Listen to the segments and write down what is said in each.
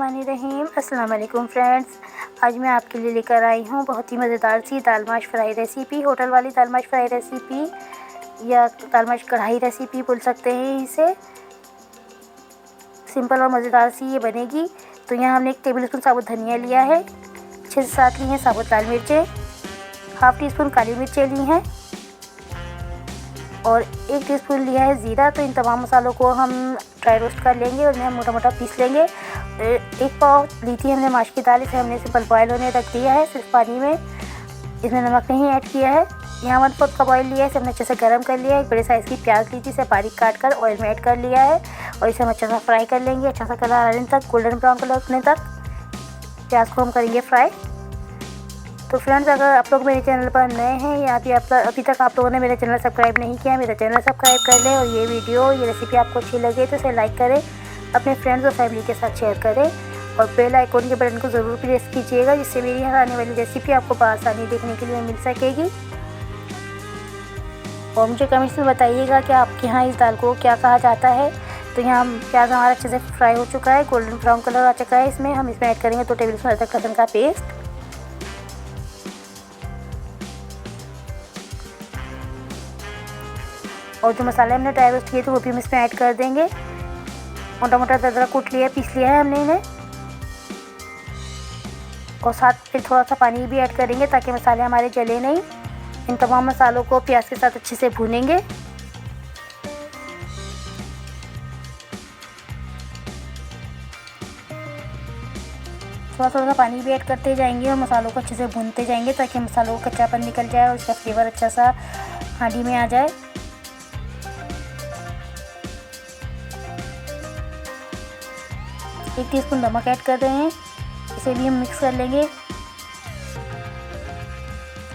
बिस्मिल्लाहिर्रहमानिर्रहीम। अस्सलाम वालेकुम फ्रेंड्स, आज मैं आपके लिए लेकर आई हूँ बहुत ही मज़ेदार सी दाल माश फ्राई रेसिपी। होटल वाली दाल माश फ्राई रेसिपी या दाल माश कढ़ाई रेसिपी बोल सकते हैं इसे। सिंपल और मज़ेदार सी ये बनेगी। तो यहाँ हमने 1 टेबल स्पून साबुत धनिया लिया है, 6 से 7 ली हैं साबुत लाल मिर्चें, हाफ़ टी स्पून काली मिर्चें ली हैं और 1 टीस्पून लिया है ज़ीरा। तो इन तमाम मसालों को हम ड्राई रोस्ट कर लेंगे और इन्हें मोटा मोटा पीस लेंगे। 1 पाव ली थी हमने माश की दाल, इसे हमने सिंपल बॉयल होने रख दिया है सिर्फ पानी में, इसमें नमक नहीं ऐड किया है। यहाँ 1/4 कप ऑयल लिया है, इसे हमने अच्छे से गर्म कर लिया है। 1 बड़े साइज़ की प्याज ली थी, इसे बारीक काट कर ऑयल में ऐड कर लिया है और इसे हम अच्छा सा फ्राई कर लेंगे। अच्छा सा कलर आने तक, गोल्डन ब्राउन कलर होने तक प्याज को हम करेंगे फ्राई। तो फ्रेंड्स, अगर आप लोग मेरे चैनल पर नए हैं या अभी तक आप लोगों ने मेरा चैनल सब्सक्राइब नहीं किया, मेरा चैनल सब्सक्राइब कर लें और ये रेसिपी आपको अच्छी लगे तो इसे लाइक करें, अपने फ्रेंड्स और फैमिली के साथ शेयर करें और बेल आइकॉन के बटन को ज़रूर प्रेस कीजिएगा, जिससे मेरी हर आने वाली रेसिपी आपको बआसानी देखने के लिए मिल सकेगी। और मुझे कमेंट्स में बताइएगा कि आपके यहाँ इस दाल को क्या कहा जाता है। तो यहाँ प्याज हमारा अच्छे से फ्राई हो चुका है, गोल्डन ब्राउन कलर आ चुका है। इसमें हम ऐड करेंगे 2 टेबल स्पून अदरक लहसुन का पेस्ट और जो मसाले हमने ड्राई रोस्ट किए थे वो भी हम इसमें ऐड कर देंगे। मोटा मोटा अदरक कूट लिया, पीस लिया है हमने इन्हें और साथ फिर थोड़ा सा पानी भी ऐड करेंगे ताकि मसाले हमारे जले नहीं। इन तमाम मसालों को प्याज के साथ अच्छे से भूनेंगे। थोड़ा सा पानी भी ऐड करते जाएंगे और मसालों को अच्छे से भूनते जाएंगे ताकि मसालों का कच्चापन निकल जाए और इसका फ्लेवर अच्छा सा हांडी में आ जाए। एक टीस्पून नमक ऐड कर रहे हैं, इसे भी हम मिक्स कर लेंगे।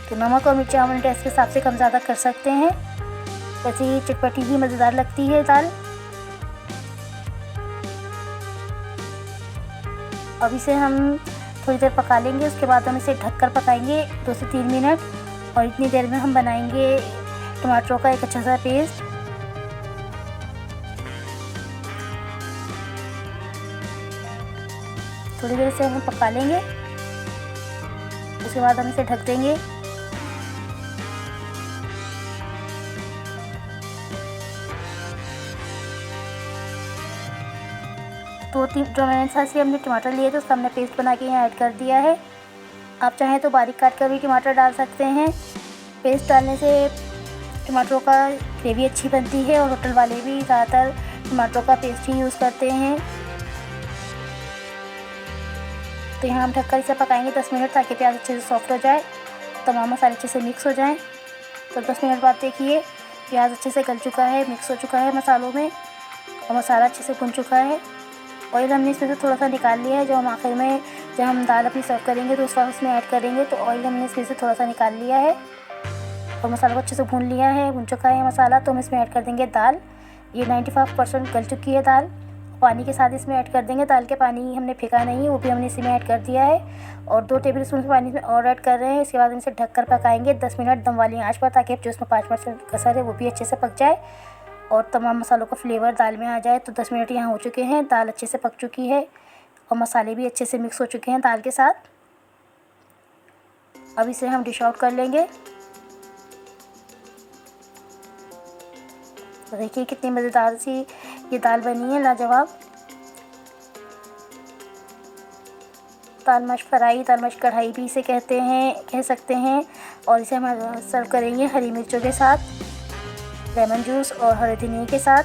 तो नमक और मिर्ची हम टेस्ट के हिसाब से कम ज़्यादा कर सकते हैं, वैसे ही चटपटी ही मज़ेदार लगती है दाल। अब इसे हम थोड़ी देर पका लेंगे, उसके बाद हम इसे ढककर पकाएंगे 2 से 3 मिनट और इतनी देर में हम बनाएंगे टमाटरों का एक अच्छा सा पेस्ट। थोड़ी देर से हम पका लेंगे, उसके बाद हम इसे ढक देंगे। जो मैंने साथ हमने टमाटर लिए थे उसका हमने पेस्ट बना के यहाँ ऐड कर दिया है। आप चाहें तो बारीक काट कर भी टमाटर डाल सकते हैं। पेस्ट डालने से टमाटरों का ग्रेवी अच्छी बनती है और होटल वाले भी ज़्यादातर टमाटरों का पेस्ट ही यूज़ करते हैं। तो यहाँ हम ढककर इसे पकाएंगे 10 मिनट ताकि प्याज अच्छे से सॉफ्ट हो जाए, तमाम मसाले अच्छे से मिक्स हो जाएं। तो 10 मिनट बाद देखिए प्याज अच्छे से गल चुका है, मिक्स हो चुका है मसालों में और मसाला अच्छे से भुन चुका है। ऑयल हमने इसमें से थोड़ा सा निकाल लिया है, जो हम आखिर में जब हम दाल अपनी सर्व करेंगे तो उस वक्त उसमें ऐड करेंगे। तो ऑयल हमने इसमें से थोड़ा सा निकाल लिया है और मसाला को अच्छे से भून लिया है, भुन चुका है मसाला। तो हम इसमें ऐड कर देंगे दाल। ये 95% गल चुकी है दाल। पानी के साथ इसमें ऐड कर देंगे, दाल के पानी हमने फेंका नहीं, वो भी हमने इसमें ऐड कर दिया है और 2 टेबल स्पून पानी इसमें और ऐड कर रहे हैं। इसके बाद हम इसे ढककर पकाएंगे 10 मिनट दम वाली आंच पर, ताकि जो इसमें 5% कसर है वो भी अच्छे से पक जाए और तमाम मसालों का फ्लेवर दाल में आ जाए। तो 10 मिनट यहाँ हो चुके हैं, दाल अच्छे से पक चुकी है और मसाले भी अच्छे से मिक्स हो चुके हैं दाल के साथ। अब इसे हम डिश आउट कर लेंगे। तो देखिए कितनी मज़ेदार सी ये दाल बनी है, लाजवाब। दाल माश फ्राई, दाल माश कढ़ाई भी इसे कह सकते हैं। और इसे हम सर्व करेंगे हरी मिर्चों के साथ, लेमन जूस और हरे धनिया के साथ।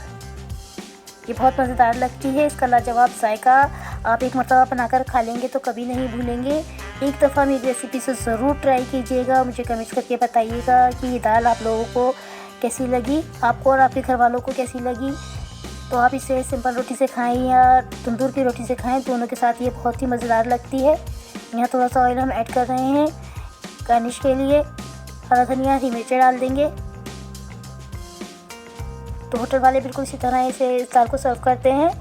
ये बहुत मज़ेदार लगती है, इसका लाजवाब जायका आप एक मरतबा बनाकर खा लेंगे तो कभी नहीं भूलेंगे। एक दफ़ा मेरी रेसिपी से ज़रूर ट्राई कीजिएगा, मुझे कमेंट्स करके बताइएगा कि ये दाल आप लोगों को कैसी लगी, आपको और आपके घर वालों को कैसी लगी। तो आप इसे सिंपल रोटी से खाएं या तंदूर की रोटी से खाएं, दोनों के साथ ये बहुत ही मज़ेदार लगती है। यहाँ थोड़ा सा ऑयल हम ऐड कर रहे हैं गार्निश के लिए, हरा धनिया, हरी मिर्चें डाल देंगे। तो होटल वाले बिल्कुल इसी तरह इस दाल को सर्व करते हैं।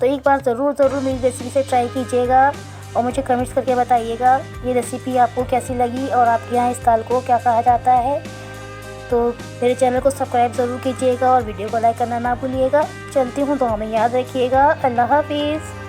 तो एक बार ज़रूर मेरी रेसिपी से ट्राई कीजिएगा और मुझे कमेंट्स करके बताइएगा ये रेसिपी आपको कैसी लगी और आपके यहाँ इस दाल को क्या कहा जाता है। तो मेरे चैनल को सब्सक्राइब ज़रूर कीजिएगा और वीडियो को लाइक करना ना भूलिएगा। चलती हूँ, तो हमें याद रखिएगा। अल्लाह हाफिज़।